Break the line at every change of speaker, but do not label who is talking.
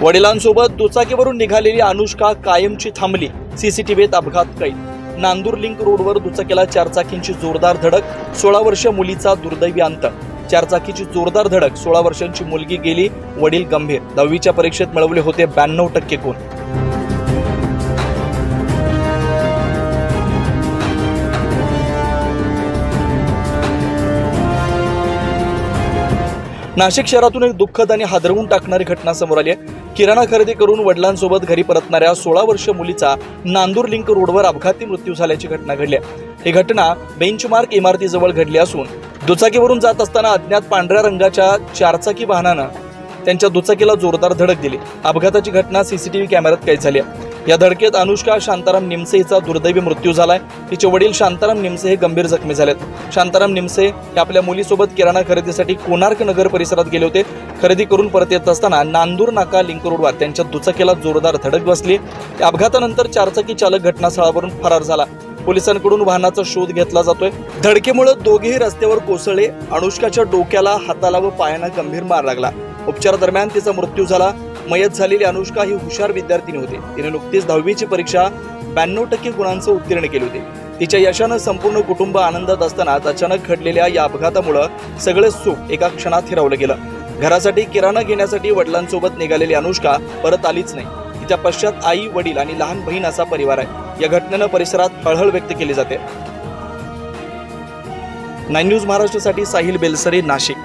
वडिलांसोबत दुचाकीवरून निघालेली अनुष्का कायमची थांबली, सीसीटीव्हीत अपघात कैद। नांदूर लिंक रोडवर दुचाकीला चारचाकींची जोरदार धडक, 16 वर्षीय मुलीचा दुर्दैवी अंत। चारचाकीची जोरदार धडक, 16 वर्षांची मुलगी गेली, वडील गंभीर। 10वीच्या परीक्षेत मिळवले होते 92% गुण। नाशिक शहरातून एक दुःखद आणि हादरवून टाकणारी घटना समोर आली आहे। किराणा खरेदी करून वडिलांसोबत घरी परतणाऱ्या 16 वर्षीय मुलीचा नांदूर लिंक रोडवर अपघाती मृत्यू झाल्याची घटना घडली आहे। ही घटना बेंचमार्क इमारतीजवळ घडली असून दुचाकीवरून जात असताना अज्ञात पांढऱ्या रंगाच्या चारचाकी वाहनानं त्यांच्या दुचाकीला जोरदार धडक दिली। अपघाताची घटना सीसीटीव्ही कॅमेऱ्यात कैद झाली आहे। या धडकेत अनुष्का शांताराम निमसे हिचा दुर्दैवी मृत्यू झालाय। तिचे वडील शांताराम निमसे हे गंभीर जखमी झालेत। शांताराम निमसे हे आपल्या मुलीसोबत किराणा खरेदीसाठी कोणार्क नगर परिसरात गेले होते। खरेदी करून परत येत असताना नांदूर नाका लिंक रोडवर त्यांच्या दुचाकीला जोरदार धडक बसली। या अपघातानंतर चारचाकी चालक घटनास्थळावरून फरार झाला। पोलिसांकडून वाहनाचा शोध घेतला जातोय। धडकेमुळे दोघेही रस्त्यावर कोसळले। अनुष्काच्या डोक्याला, हाताला व पायांना गंभीर मार लागला। उपचारादरम्यान तिचा मृत्यू झाला। मयत झालेली अनुष्का ही हुशार विद्यार्थिनी होती। तिने नुकतीच 10वीची परीक्षा 92% गुणांसह उत्तीर्ण केली होती। तिच्या यशानं संपूर्ण कुटुंब आनंदात असताना अचानक घडलेल्या या अपघातामुळे सगळे सुख एका क्षणात हिरावलं गेलं। घरासाठी किराणा घेण्यासाठी वडिलांसोबत निघालेली अनुष्का परत आलीच नाही। तिच्या पश्चात आई, वडील आणि लहान बहीण असा परिवार आहे। या घटनेनं परिसरात हळहळ व्यक्त केली जाते। 9 न्यूज महाराष्ट्रासाठी साहिल बेलसरे, नाशिक।